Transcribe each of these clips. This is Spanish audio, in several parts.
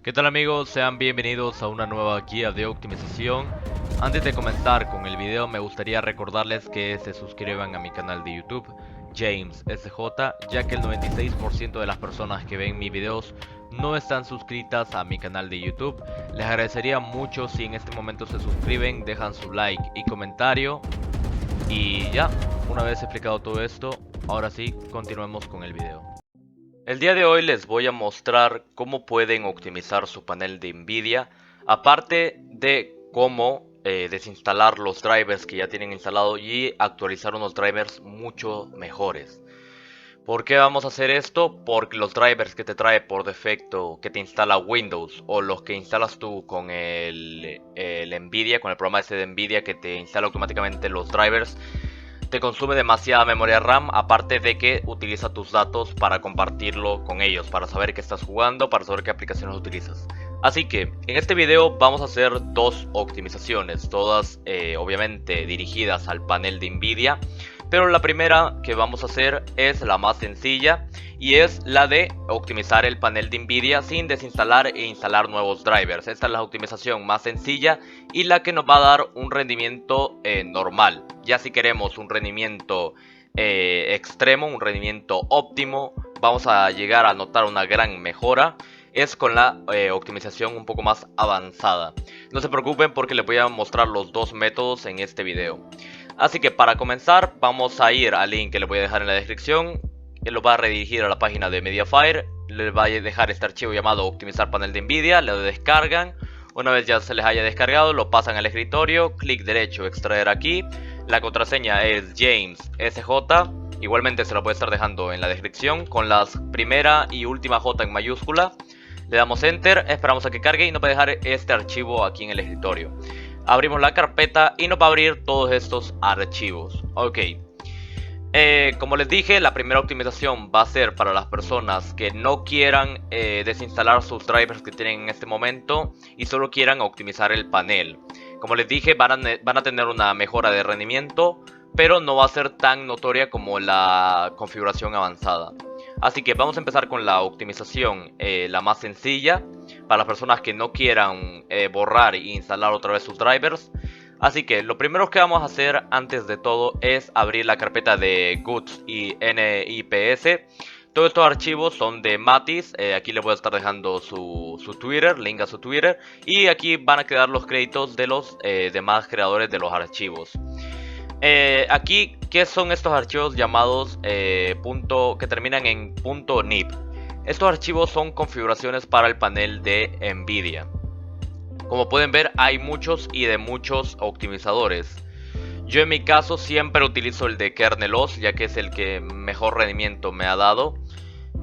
¿Qué tal amigos? Sean bienvenidos a una nueva guía de optimización. Antes de comenzar con el video me gustaría recordarles que se suscriban a mi canal de YouTube, James SJ, ya que el 96% de las personas que ven mis videos no están suscritas a mi canal de YouTube. Les agradecería mucho si en este momento se suscriben, dejan su like y comentario. Y ya, una vez explicado todo esto, ahora sí, continuemos con el video. El día de hoy les voy a mostrar cómo pueden optimizar su panel de Nvidia, aparte de cómo desinstalar los drivers que ya tienen instalado y actualizar unos drivers mucho mejores. ¿Por qué vamos a hacer esto? Porque los drivers que te trae por defecto, que te instala Windows, o los que instalas tú con el Nvidia, con el programa ese de Nvidia que te instala automáticamente los drivers, te consume demasiada memoria RAM, aparte de que utiliza tus datos para compartirlo con ellos, para saber qué estás jugando, para saber qué aplicaciones utilizas. Así que en este video vamos a hacer dos optimizaciones, todas obviamente dirigidas al panel de Nvidia. Pero la primera que vamos a hacer es la más sencilla y es la de optimizar el panel de Nvidia sin desinstalar e instalar nuevos drivers. Esta es la optimización más sencilla y la que nos va a dar un rendimiento normal. Ya si queremos un rendimiento extremo, un rendimiento óptimo, vamos a llegar a notar una gran mejora. Es con la optimización un poco más avanzada. No se preocupen porque les voy a mostrar los dos métodos en este video. Así que para comenzar vamos a ir al link que les voy a dejar en la descripción. Él lo va a redirigir a la página de Mediafire. Les va a dejar este archivo llamado optimizar panel de Nvidia. Lo descargan. Una vez ya se les haya descargado, lo pasan al escritorio. Clic derecho, extraer aquí. La contraseña es James SJ. Igualmente se lo puede estar dejando en la descripción con la primera y última J en mayúscula. Le damos enter, esperamos a que cargue y nos va a dejar este archivo aquí en el escritorio. Abrimos la carpeta y nos va a abrir todos estos archivos. Ok. Como les dije, la primera optimización va a ser para las personas que no quieran desinstalar sus drivers que tienen en este momento y solo quieran optimizar el panel. Como les dije, van a tener una mejora de rendimiento, pero no va a ser tan notoria como la configuración avanzada. Así que vamos a empezar con la optimización, la más sencilla, para las personas que no quieran borrar e instalar otra vez sus drivers. Así que lo primero que vamos a hacer antes de todo es abrir la carpeta de GUTS y NIPS. Todos estos archivos son de Matis. Aquí les voy a estar dejando su Twitter, link a su Twitter. Y aquí van a quedar los créditos de los demás creadores de los archivos. Aquí, ¿qué son estos archivos llamados que terminan en .nip? Estos archivos son configuraciones para el panel de Nvidia. Como pueden ver, hay muchos y de muchos optimizadores. Yo en mi caso siempre utilizo el de KernelOS, ya que es el que mejor rendimiento me ha dado,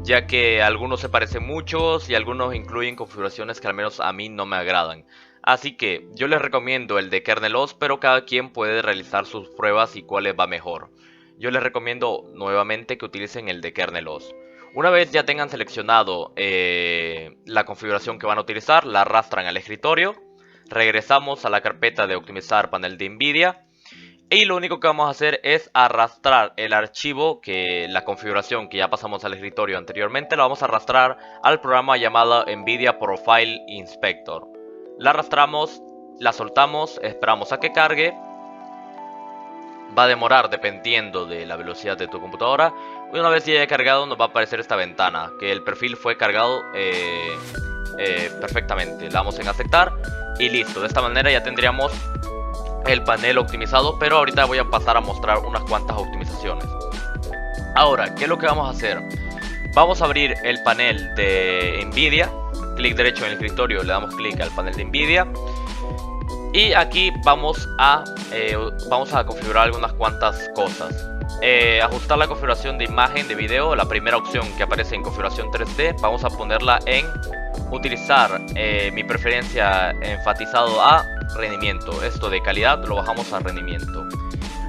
ya que algunos se parecen muchos y algunos incluyen configuraciones que al menos a mí no me agradan. Así que yo les recomiendo el de KernelOS, pero cada quien puede realizar sus pruebas y cuál les va mejor. Yo les recomiendo nuevamente que utilicen el de KernelOS. Una vez ya tengan seleccionado la configuración que van a utilizar, la arrastran al escritorio. Regresamos a la carpeta de optimizar panel de Nvidia. Y lo único que vamos a hacer es arrastrar el archivo, la configuración que ya pasamos al escritorio anteriormente, la vamos a arrastrar al programa llamado Nvidia Profile Inspector. La arrastramos, la soltamos, esperamos a que cargue. Va a demorar dependiendo de la velocidad de tu computadora. Y una vez ya haya cargado nos va a aparecer esta ventana, que el perfil fue cargado perfectamente. Le damos en aceptar y listo. De esta manera ya tendríamos el panel optimizado, pero ahorita voy a pasar a mostrar unas cuantas optimizaciones. Ahora, ¿qué es lo que vamos a hacer? Vamos a abrir el panel de Nvidia. Clic derecho en el escritorio, le damos clic al panel de Nvidia. Y aquí vamos a configurar algunas cuantas cosas. Ajustar la configuración de imagen de video. La primera opción que aparece en configuración 3D, vamos a ponerla en utilizar mi preferencia enfatizado a rendimiento. Esto de calidad lo bajamos a rendimiento.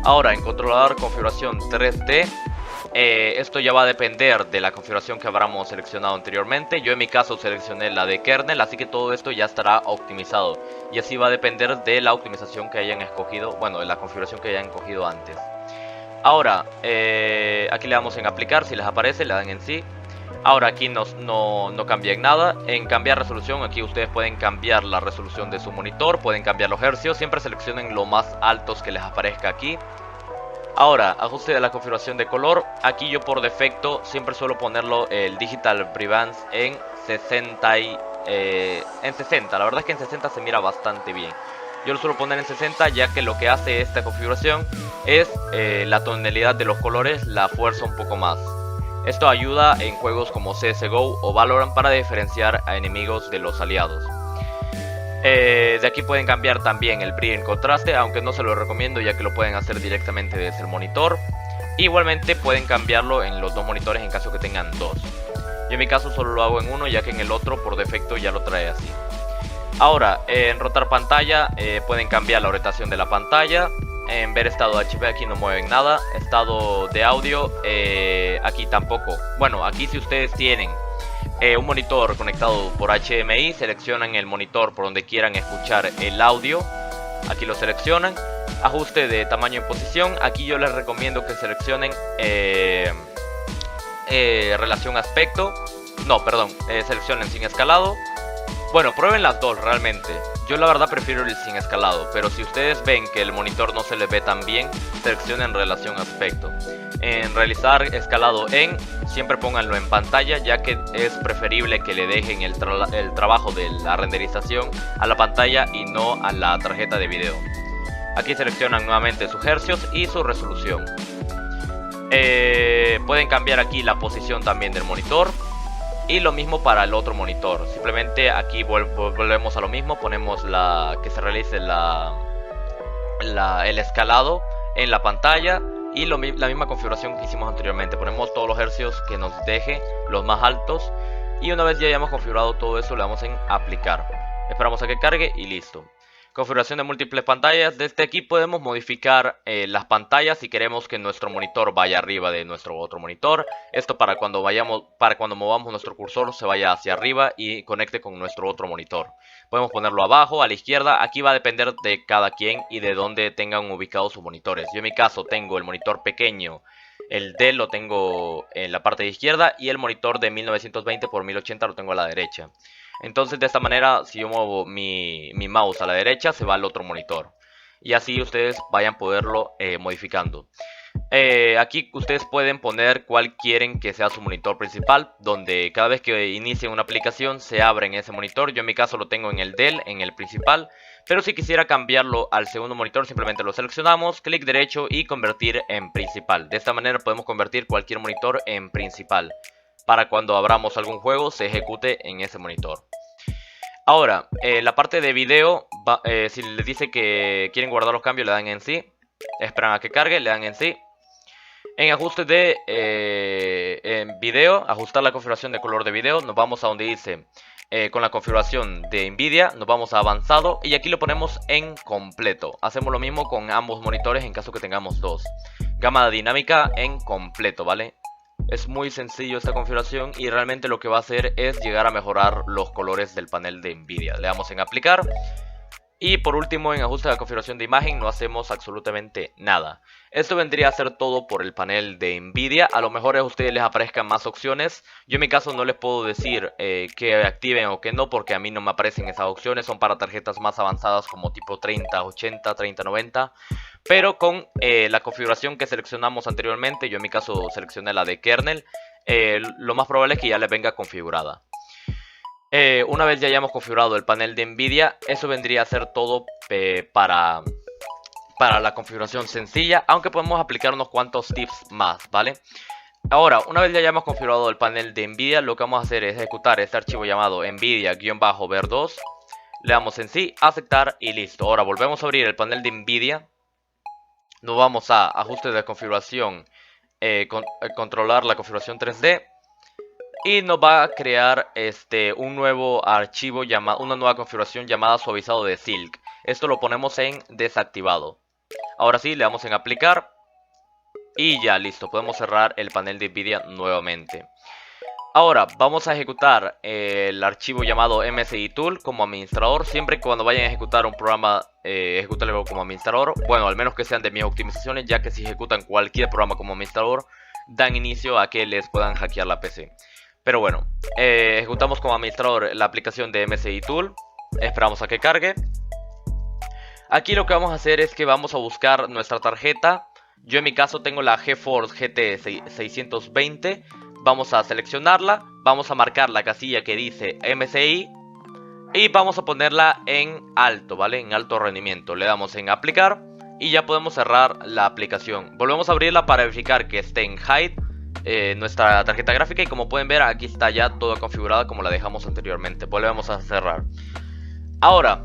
Ahora en controlador configuración 3D, esto ya va a depender de la configuración que habramos seleccionado anteriormente. Yo en mi caso seleccioné la de kernel, así que todo esto ya estará optimizado. Y así va a depender de la optimización que hayan escogido, bueno, de la configuración que hayan escogido antes. Ahora, aquí le damos en aplicar, si les aparece, le dan en sí. Ahora aquí no cambia en nada. En cambiar resolución, aquí ustedes pueden cambiar la resolución de su monitor, pueden cambiar los hercios, siempre seleccionen lo más altos que les aparezca aquí. Ahora, ajuste de la configuración de color, aquí yo por defecto siempre suelo ponerlo el Digital Brightness en 60 la verdad es que en 60 se mira bastante bien. Yo lo suelo poner en 60 ya que lo que hace esta configuración es la tonalidad de los colores la fuerza un poco más. Esto ayuda en juegos como CSGO o Valorant para diferenciar a enemigos de los aliados. De aquí pueden cambiar también el brillo en contraste, aunque no se lo recomiendo ya que lo pueden hacer directamente desde el monitor. Igualmente pueden cambiarlo en los dos monitores en caso que tengan dos. Yo en mi caso solo lo hago en uno ya que en el otro por defecto ya lo trae así. Ahora, en rotar pantalla pueden cambiar la orientación de la pantalla. En ver estado HP aquí no mueven nada. Estado de audio aquí tampoco. Bueno, aquí si ustedes tienen un monitor conectado por HDMI, seleccionan el monitor por donde quieran escuchar el audio. Aquí lo seleccionan. Ajuste de tamaño y posición. Aquí yo les recomiendo que seleccionen relación aspecto. No, perdón, seleccionen sin escalado. Bueno, prueben las dos realmente. Yo la verdad prefiero el sin escalado, pero si ustedes ven que el monitor no se les ve tan bien, seleccionen relación aspecto. En realizar escalado siempre pónganlo en pantalla, ya que es preferible que le dejen el trabajo de la renderización a la pantalla y no a la tarjeta de video. Aquí seleccionan nuevamente sus hercios y su resolución. Pueden cambiar aquí la posición también del monitor. Y lo mismo para el otro monitor. Simplemente aquí volvemos a lo mismo. Ponemos que se realice el escalado en la pantalla. Y la misma configuración que hicimos anteriormente. Ponemos todos los hercios que nos deje, los más altos. Y una vez ya hayamos configurado todo eso, le damos en aplicar. Esperamos a que cargue y listo. Configuración de múltiples pantallas. Desde aquí podemos modificar las pantallas si queremos que nuestro monitor vaya arriba de nuestro otro monitor. Esto para cuando movamos nuestro cursor se vaya hacia arriba y conecte con nuestro otro monitor. Podemos ponerlo abajo, a la izquierda. Aquí va a depender de cada quien y de dónde tengan ubicados sus monitores. Yo en mi caso tengo el monitor pequeño. El Dell lo tengo en la parte de izquierda y el monitor de 1920 x 1080 lo tengo a la derecha. Entonces de esta manera, si yo muevo mi mouse a la derecha, se va al otro monitor. Y así ustedes vayan a poderlo modificando. Aquí ustedes pueden poner cuál quieren que sea su monitor principal, donde cada vez que inicien una aplicación se abre en ese monitor. Yo en mi caso lo tengo en el Dell, en el principal. Pero si quisiera cambiarlo al segundo monitor, simplemente lo seleccionamos, clic derecho y convertir en principal. De esta manera podemos convertir cualquier monitor en principal, para cuando abramos algún juego se ejecute en ese monitor. Ahora, la parte de video, si les dice que quieren guardar los cambios, le dan en sí. Esperan a que cargue, le dan en sí. En ajuste de en video, ajustar la configuración de color de video, nos vamos a donde dice con la configuración de Nvidia, nos vamos a avanzado y aquí lo ponemos en completo. Hacemos lo mismo con ambos monitores en caso que tengamos dos. Gama dinámica en completo, ¿vale? Es muy sencillo esta configuración y realmente lo que va a hacer es llegar a mejorar los colores del panel de Nvidia. Le damos en aplicar. Y por último, en ajuste de la configuración de imagen no hacemos absolutamente nada. Esto vendría a ser todo por el panel de Nvidia. A lo mejor a ustedes les aparezcan más opciones. Yo en mi caso no les puedo decir que activen o que no, porque a mí no me aparecen esas opciones. Son para tarjetas más avanzadas como tipo 3080, 3090. Pero con la configuración que seleccionamos anteriormente, yo en mi caso seleccioné la de kernel, lo más probable es que ya les venga configurada. Una vez ya hayamos configurado el panel de Nvidia, eso vendría a ser todo para la configuración sencilla, aunque podemos aplicar unos cuantos tips más, ¿vale? Ahora, una vez ya hayamos configurado el panel de Nvidia, lo que vamos a hacer es ejecutar este archivo llamado Nvidia-ver2. Le damos en sí, aceptar y listo. Ahora volvemos a abrir el panel de Nvidia. Nos vamos a ajustes de configuración, controlar la configuración 3D. Y nos va a crear un nuevo archivo, una nueva configuración llamada suavizado de Silk. Esto lo ponemos en desactivado. Ahora sí, le damos en aplicar. Y ya, listo. Podemos cerrar el panel de Nvidia nuevamente. Ahora, vamos a ejecutar el archivo llamado MSI Tool como administrador. Siempre que cuando vayan a ejecutar un programa, ejecútenlo como administrador. Bueno, al menos que sean de mis optimizaciones, ya que si ejecutan cualquier programa como administrador, dan inicio a que les puedan hackear la PC. Pero bueno, ejecutamos como administrador la aplicación de MSI Tool. Esperamos a que cargue. Aquí lo que vamos a hacer es que vamos a buscar nuestra tarjeta. Yo en mi caso tengo la GeForce GT 620. Vamos a seleccionarla. Vamos a marcar la casilla que dice MSI. Y vamos a ponerla en alto, ¿vale? En alto rendimiento. Le damos en aplicar. Y ya podemos cerrar la aplicación. Volvemos a abrirla para verificar que esté en hide nuestra tarjeta gráfica. Y como pueden ver, aquí está ya toda configurada como la dejamos anteriormente. Volvemos a cerrar. Ahora,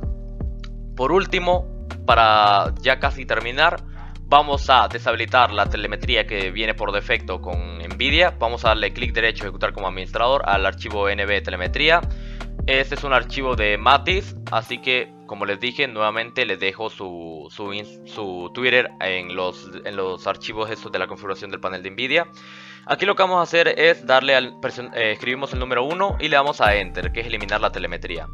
por último, para ya casi terminar, vamos a deshabilitar la telemetría que viene por defecto con Nvidia. Vamos a darle clic derecho, ejecutar como administrador al archivo NV telemetría. Este es un archivo de Matis, así que como les dije, nuevamente les dejo su Twitter en los archivos estos de la configuración del panel de Nvidia. Aquí lo que vamos a hacer es darle escribimos el número 1 y le damos a Enter, que es eliminar la telemetría.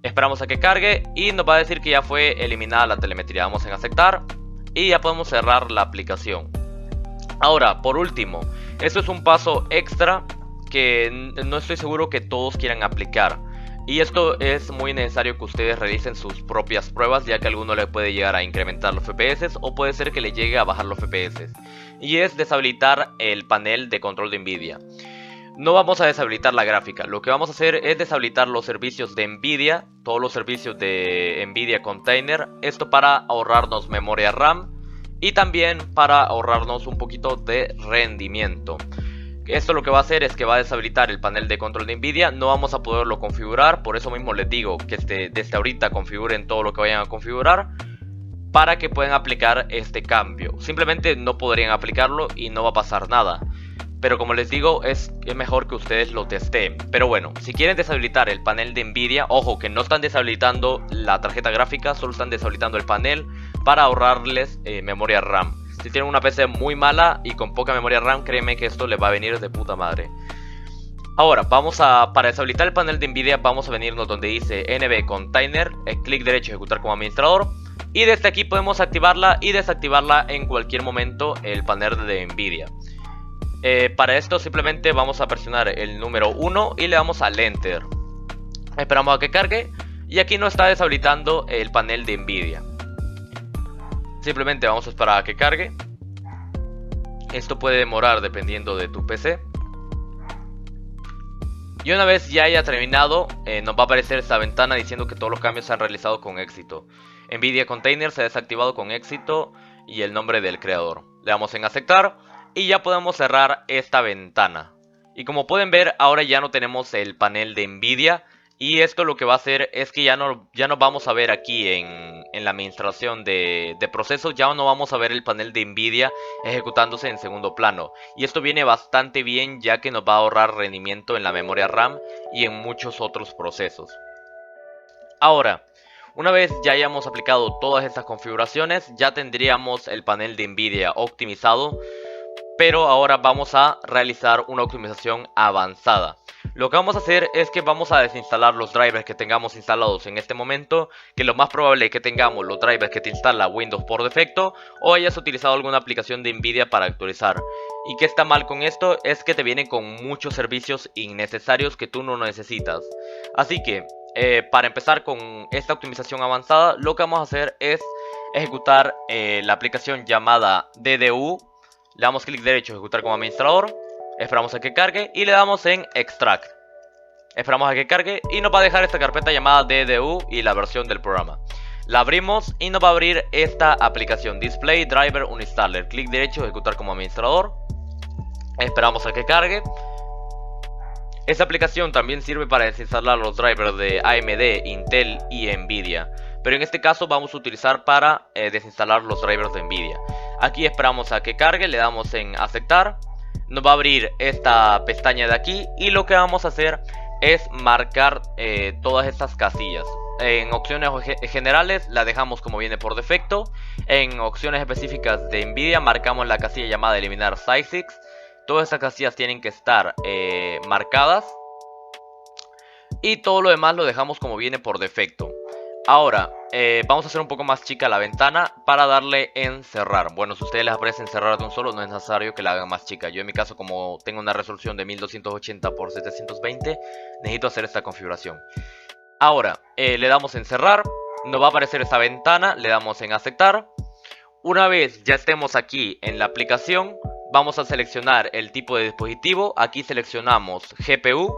Esperamos a que cargue y nos va a decir que ya fue eliminada la telemetría. Vamos en aceptar y ya podemos cerrar la aplicación. Ahora, por último, esto es un paso extra que no estoy seguro que todos quieran aplicar. Y esto es muy necesario que ustedes realicen sus propias pruebas, ya que a alguno le puede llegar a incrementar los FPS o puede ser que le llegue a bajar los FPS. Y es deshabilitar el panel de control de Nvidia. No vamos a deshabilitar la gráfica, lo que vamos a hacer es deshabilitar los servicios de Nvidia, todos los servicios de Nvidia Container, esto para ahorrarnos memoria RAM y también para ahorrarnos un poquito de rendimiento. Esto lo que va a hacer es que va a deshabilitar el panel de control de Nvidia, no vamos a poderlo configurar, por eso mismo les digo que desde ahorita configuren todo lo que vayan a configurar para que puedan aplicar este cambio. Simplemente no podrían aplicarlo y no va a pasar nada. Pero como les digo, es mejor que ustedes lo testeen. Pero bueno, si quieren deshabilitar el panel de Nvidia, ojo que no están deshabilitando la tarjeta gráfica, solo están deshabilitando el panel para ahorrarles memoria RAM. Si tienen una PC muy mala y con poca memoria RAM, créeme que esto les va a venir de puta madre. Ahora, para deshabilitar el panel de Nvidia, vamos a venirnos donde dice NV Container, clic derecho, ejecutar como administrador. Y desde aquí podemos activarla y desactivarla en cualquier momento el panel de Nvidia. Para esto simplemente vamos a presionar el número 1 y le damos al Enter. Esperamos a que cargue y aquí no está deshabilitando el panel de Nvidia. Simplemente vamos a esperar a que cargue. Esto puede demorar dependiendo de tu PC. Y una vez ya haya terminado, nos va a aparecer esta ventana diciendo que todos los cambios se han realizado con éxito. Nvidia Container se ha desactivado con éxito y el nombre del creador. Le damos en aceptar. Y ya podemos cerrar esta ventana. Y como pueden ver, ahora ya no tenemos el panel de Nvidia. Y esto lo que va a hacer es que ya no vamos a ver aquí en la administración de procesos. Ya no vamos a ver el panel de Nvidia ejecutándose en segundo plano. Y esto viene bastante bien, ya que nos va a ahorrar rendimiento en la memoria RAM y en muchos otros procesos. Ahora, una vez ya hayamos aplicado todas estas configuraciones, ya tendríamos el panel de Nvidia optimizado. Pero ahora vamos a realizar una optimización avanzada. Lo que vamos a hacer es que vamos a desinstalar los drivers que tengamos instalados en este momento, que lo más probable es que tengamos los drivers que te instala Windows por defecto o hayas utilizado alguna aplicación de Nvidia para actualizar. Y que está mal con esto es que te vienen con muchos servicios innecesarios que tú no necesitas. Así que para empezar con esta optimización avanzada, lo que vamos a hacer es ejecutar la aplicación llamada DDU. Le damos clic derecho, ejecutar como administrador. Esperamos a que cargue y le damos en Extract. Esperamos a que cargue y nos va a dejar esta carpeta llamada DDU y la versión del programa. La abrimos y nos va a abrir esta aplicación Display Driver Uninstaller. Clic derecho, ejecutar como administrador. Esperamos a que cargue. Esta aplicación también sirve para desinstalar los drivers de AMD, Intel y Nvidia. Pero en este caso vamos a utilizar para desinstalar los drivers de Nvidia. Aquí esperamos a que cargue, le damos en aceptar. Nos va a abrir esta pestaña de aquí y lo que vamos a hacer es marcar todas estas casillas. En opciones generales la dejamos como viene por defecto. En opciones específicas de Nvidia marcamos la casilla llamada eliminar SysIX. Todas estas casillas tienen que estar marcadas. Y todo lo demás lo dejamos como viene por defecto. Ahora, vamos a hacer un poco más chica la ventana para darle en cerrar. Bueno, si a ustedes les aparece en cerrar de un solo, no es necesario que la hagan más chica. Yo en mi caso, como tengo una resolución de 1280 por 720, necesito hacer esta configuración. Ahora, le damos en cerrar, nos va a aparecer esta ventana, le damos en aceptar. Una vez ya estemos aquí en la aplicación, vamos a seleccionar el tipo de dispositivo. Aquí seleccionamos GPU.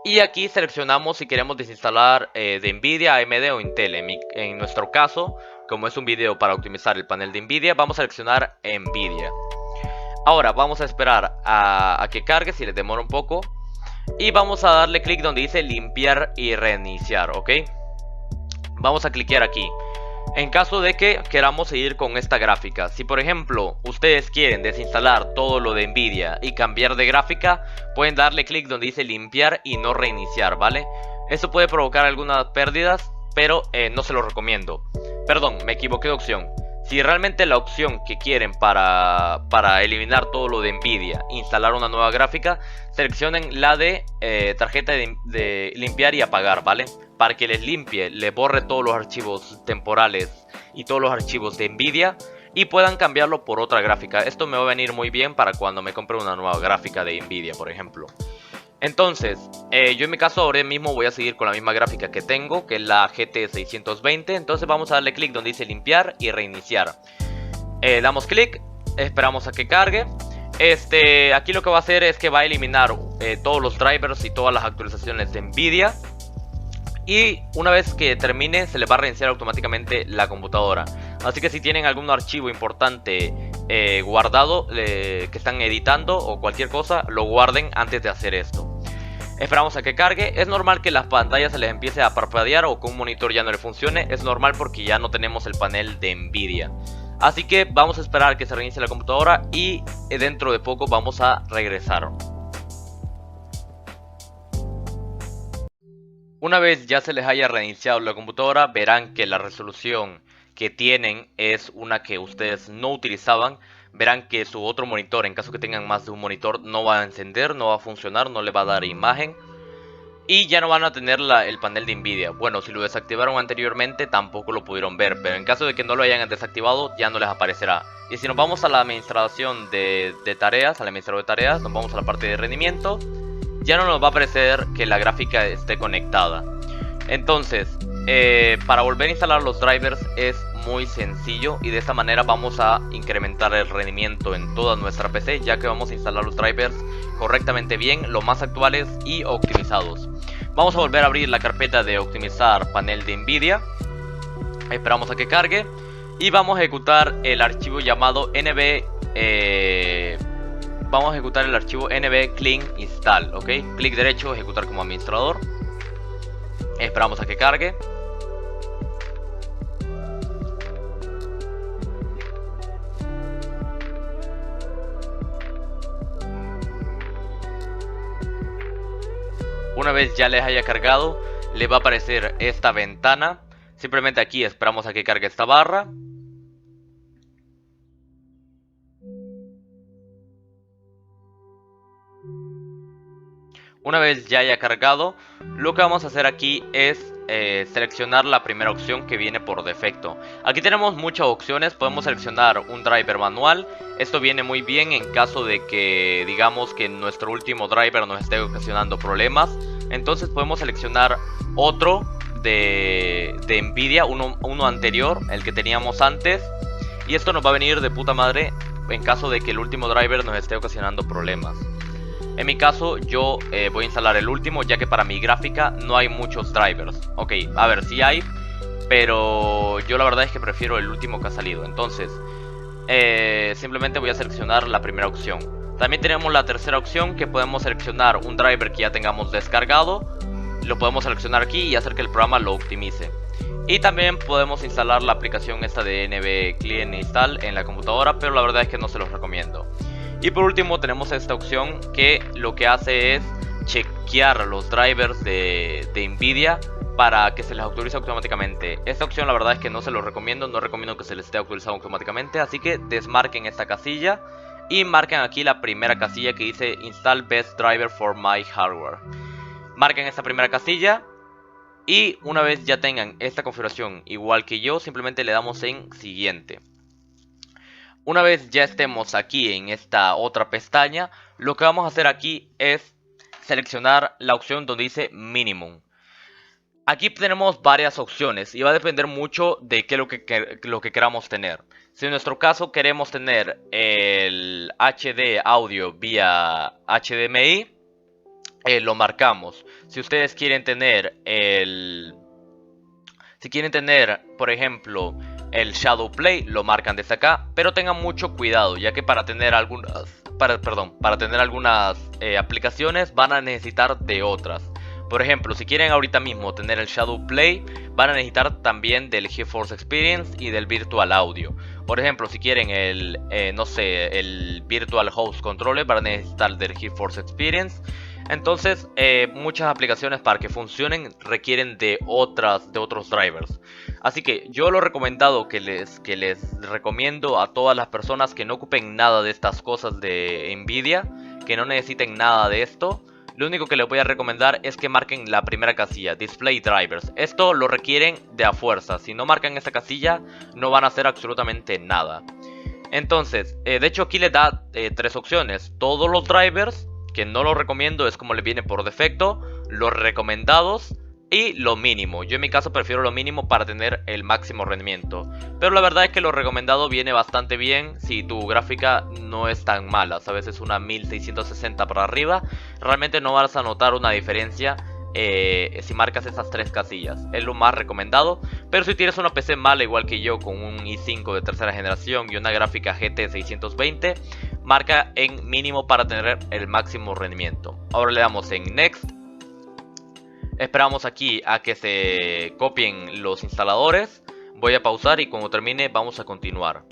Y aquí seleccionamos si queremos desinstalar de Nvidia, AMD o Intel. En nuestro caso, como es un video para optimizar el panel de Nvidia, vamos a seleccionar Nvidia. Ahora vamos a esperar a que cargue, si les demora un poco. Y vamos a darle clic donde dice limpiar y reiniciar, ¿ok? Vamos a cliquear aquí. En caso de que queramos seguir con esta gráfica, si por ejemplo ustedes quieren desinstalar todo lo de Nvidia y cambiar de gráfica, pueden darle clic donde dice limpiar y no reiniciar, ¿vale? Esto puede provocar algunas pérdidas, pero no se lo recomiendo. Perdón, me equivoqué de opción. Si realmente la opción que quieren para eliminar todo lo de Nvidia, instalar una nueva gráfica, seleccionen la de tarjeta de limpiar y apagar, ¿vale? Para que les limpie, les borre todos los archivos temporales y todos los archivos de Nvidia y puedan cambiarlo por otra gráfica. Esto me va a venir muy bien para cuando me compre una nueva gráfica de Nvidia, por ejemplo. Entonces, yo en mi caso ahora mismo voy a seguir con la misma gráfica que tengo, que es la GT 620. Entonces vamos a darle clic donde dice limpiar y reiniciar. Damos clic, esperamos a que cargue. Aquí lo que va a hacer es que va a eliminar todos los drivers y todas las actualizaciones de Nvidia. Y una vez que termine se les va a reiniciar automáticamente la computadora. Así que si tienen algún archivo importante guardado que están editando o cualquier cosa, lo guarden antes de hacer esto. Esperamos a que cargue. Es normal que las pantallas se les empiece a parpadear o que un monitor ya no le funcione. Es normal porque ya no tenemos el panel de Nvidia. Así que vamos a esperar a que se reinicie la computadora y dentro de poco vamos a regresar. Una vez ya se les haya reiniciado la computadora, verán que la resolución que tienen es una que ustedes no utilizaban. Verán que su otro monitor, en caso que tengan más de un monitor, no va a encender, no va a funcionar, no le va a dar imagen. Y ya no van a tener el panel de Nvidia. Bueno, si lo desactivaron anteriormente tampoco lo pudieron ver, pero en caso de que no lo hayan desactivado ya no les aparecerá. Y si nos vamos a la administración de tareas, al administrador de tareas, nos vamos a la parte de rendimiento, ya no nos va a aparecer que la gráfica esté conectada. Entonces, para volver a instalar los drivers es muy sencillo y de esta manera vamos a incrementar el rendimiento en toda nuestra PC, ya que vamos a instalar los drivers correctamente bien, lo más actuales y optimizados. Vamos a volver a abrir la carpeta de optimizar panel de Nvidia. Esperamos a que cargue y vamos a ejecutar el archivo llamado vamos a ejecutar el archivo nv clean install, ¿ok? Clic derecho, ejecutar como administrador. Esperamos a que cargue. Una vez ya les haya cargado, les va a aparecer esta ventana. Simplemente aquí esperamos a que cargue esta barra. Una vez ya haya cargado, lo que vamos a hacer aquí es seleccionar la primera opción que viene por defecto. Aquí tenemos muchas opciones, podemos seleccionar un driver manual. Esto viene muy bien en caso de que digamos que nuestro último driver nos esté ocasionando problemas. Entonces podemos seleccionar otro de Nvidia, uno anterior, el que teníamos antes. Y esto nos va a venir de puta madre en caso de que el último driver nos esté ocasionando problemas. En mi caso yo voy a instalar el último, ya que para mi gráfica no hay muchos drivers. Ok, a ver, sí hay, pero yo la verdad es que prefiero el último que ha salido. Entonces simplemente voy a seleccionar la primera opción. También tenemos la tercera opción, que podemos seleccionar un driver que ya tengamos descargado. Lo podemos seleccionar aquí y hacer que el programa lo optimice. Y también podemos instalar la aplicación esta de nv clean install en la computadora, pero la verdad es que no se los recomiendo. Y por último tenemos esta opción que lo que hace es chequear los drivers de Nvidia para que se les actualice automáticamente. Esta opción la verdad es que no se los recomiendo, no recomiendo que se les esté actualizado automáticamente, así que desmarquen esta casilla y marquen aquí la primera casilla que dice Install Best Driver for My Hardware. Marquen esta primera casilla Y una vez ya tengan esta configuración igual que yo, simplemente le damos en siguiente. Una vez ya estemos aquí en esta otra pestaña, lo que vamos a hacer aquí es seleccionar la opción donde dice Minimum. Aquí tenemos varias opciones y va a depender mucho de qué es lo que queramos tener. Si en nuestro caso queremos tener el HD audio vía HDMI, lo marcamos. Si ustedes quieren tener por ejemplo, el Shadow Play, lo marcan desde acá, pero tengan mucho cuidado, ya que para tener algunas aplicaciones van a necesitar de otras. Por ejemplo, si quieren ahorita mismo tener el Shadow Play, van a necesitar también del GeForce Experience y del Virtual Audio. Por ejemplo, si quieren el Virtual Host Controller, van a necesitar del GeForce Experience. Entonces, muchas aplicaciones para que funcionen requieren de otros drivers. Así que yo lo recomendado que les recomiendo a todas las personas que no ocupen nada de estas cosas de Nvidia, que no necesiten nada de esto, lo único que les voy a recomendar es que marquen la primera casilla, Display Drivers. Esto lo requieren de a fuerza. Si no marcan esta casilla, no van a hacer absolutamente nada. Entonces, de hecho aquí les da tres opciones. Todos los drivers, que no lo recomiendo, es como le viene por defecto. Los recomendados y lo mínimo. Yo en mi caso prefiero lo mínimo para tener el máximo rendimiento. Pero la verdad es que lo recomendado viene bastante bien si tu gráfica no es tan mala. A veces una 1660 para arriba, realmente no vas a notar una diferencia si marcas esas tres casillas. Es lo más recomendado. Pero si tienes una PC mala igual que yo, con un i5 de tercera generación y una gráfica GT 620, marca en mínimo para tener el máximo rendimiento. Ahora le damos en Next. Esperamos aquí a que se copien los instaladores. Voy a pausar y cuando termine vamos a continuar.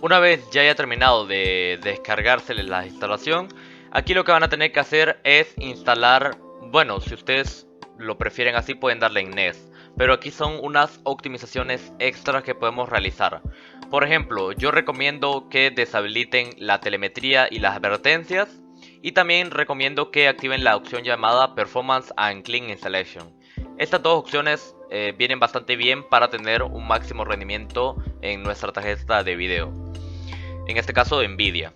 Una vez ya haya terminado de descargarse la instalación, aquí lo que van a tener que hacer es instalar, bueno, si ustedes lo prefieren así pueden darle en Next, pero aquí son unas optimizaciones extras que podemos realizar. Por ejemplo, yo recomiendo que deshabiliten la telemetría y las advertencias. Y también recomiendo que activen la opción llamada Performance and Clean Installation. Estas dos opciones vienen bastante bien para tener un máximo rendimiento en nuestra tarjeta de video. En este caso de Nvidia.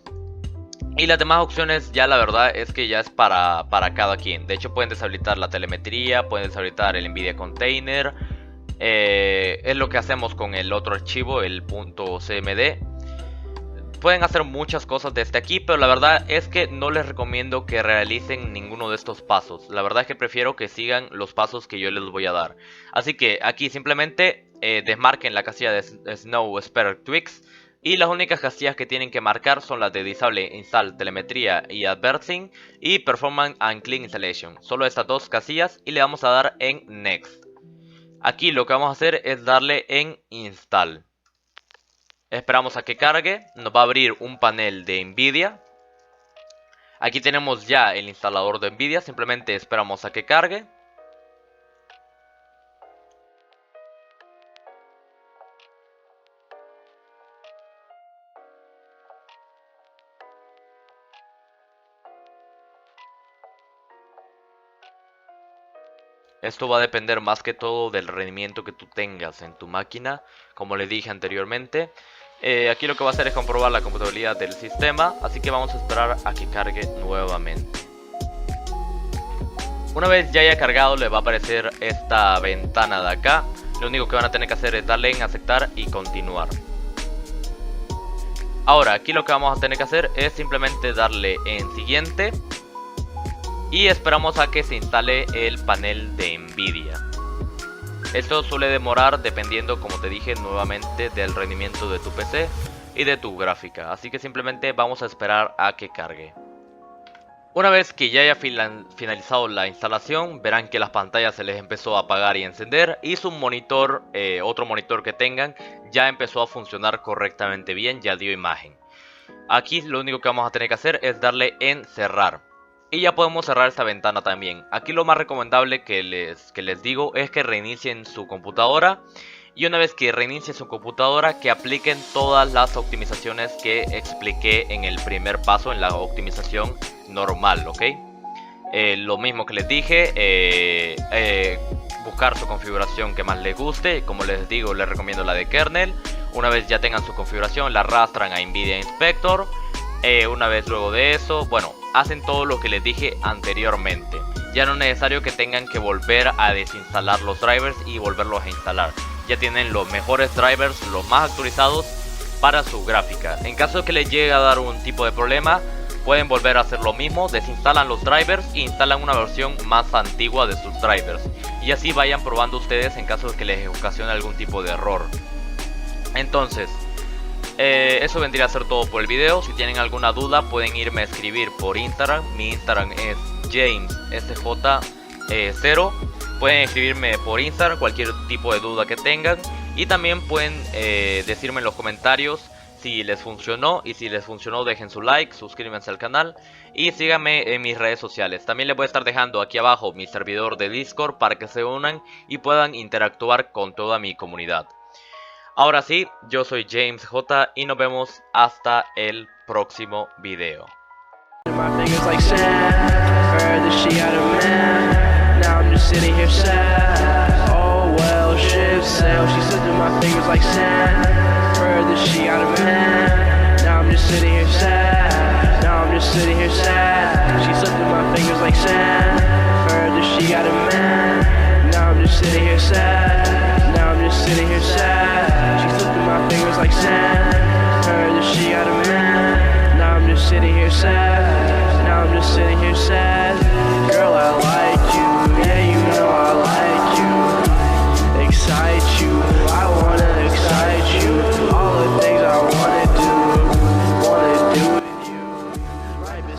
Y las demás opciones ya la verdad es que ya es para cada quien. De hecho pueden deshabilitar la telemetría, pueden deshabilitar el Nvidia Container. Es lo que hacemos con el otro archivo, el .cmd. Pueden hacer muchas cosas desde aquí, pero la verdad es que no les recomiendo que realicen ninguno de estos pasos. La verdad es que prefiero que sigan los pasos que yo les voy a dar. Así que aquí simplemente desmarquen la casilla de Snow Spare Tweaks. Y las únicas casillas que tienen que marcar son las de Disable Install Telemetría y Advertising y Performance and Clean Installation. Solo estas dos casillas y le vamos a dar en Next. Aquí lo que vamos a hacer es darle en Install. Esperamos a que cargue, nos va a abrir un panel de Nvidia. Aquí tenemos ya el instalador de Nvidia, simplemente esperamos a que cargue. Esto va a depender más que todo del rendimiento que tú tengas en tu máquina, como les dije anteriormente. Aquí lo que va a hacer es comprobar la compatibilidad del sistema, así que vamos a esperar a que cargue nuevamente. Una vez ya haya cargado, le va a aparecer esta ventana de acá. Lo único que van a tener que hacer es darle en aceptar y continuar. Ahora, aquí lo que vamos a tener que hacer es simplemente darle en siguiente. Y esperamos a que se instale el panel de Nvidia. Esto suele demorar dependiendo, como te dije nuevamente, del rendimiento de tu PC y de tu gráfica. Así que simplemente vamos a esperar a que cargue. Una vez que ya haya finalizado la instalación, verán que las pantallas se les empezó a apagar y encender. Y su monitor, otro monitor que tengan, ya empezó a funcionar correctamente bien, ya dio imagen. Aquí lo único que vamos a tener que hacer es darle en cerrar. Y ya podemos cerrar esta ventana también. Aquí lo más recomendable que les digo es que reinicien su computadora. Y una vez que reinicien su computadora, que apliquen todas las optimizaciones que expliqué en el primer paso, en la optimización normal, ¿ok? Lo mismo que les dije, buscar su configuración que más les guste. Como les digo, les recomiendo la de kernel. Una vez ya tengan su configuración, la arrastran a NVIDIA Inspector. Una vez luego de eso, bueno, hacen todo lo que les dije anteriormente. Ya no es necesario que tengan que volver a desinstalar los drivers y volverlos a instalar. Ya tienen los mejores drivers, los más actualizados para su gráfica. En caso de que les llegue a dar un tipo de problema, pueden volver a hacer lo mismo, desinstalan los drivers e instalan una versión más antigua de sus drivers. Y así vayan probando ustedes en caso de que les ocasione algún tipo de error. Entonces, eso vendría a ser todo por el video. Si tienen alguna duda pueden irme a escribir por Instagram. Mi Instagram es JamesSJ0. Pueden escribirme por Instagram cualquier tipo de duda que tengan. Y también pueden decirme en los comentarios si les funcionó. Y si les funcionó, dejen su like, suscríbanse al canal y síganme en mis redes sociales. También les voy a estar dejando aquí abajo mi servidor de Discord para que se unan y puedan interactuar con toda mi comunidad. Ahora sí, yo soy James J y nos vemos hasta el próximo video. Sitting here sad, she flipped through my fingers like sand. Heard that she got a man. Now I'm just sitting here sad. Now I'm just sitting here sad.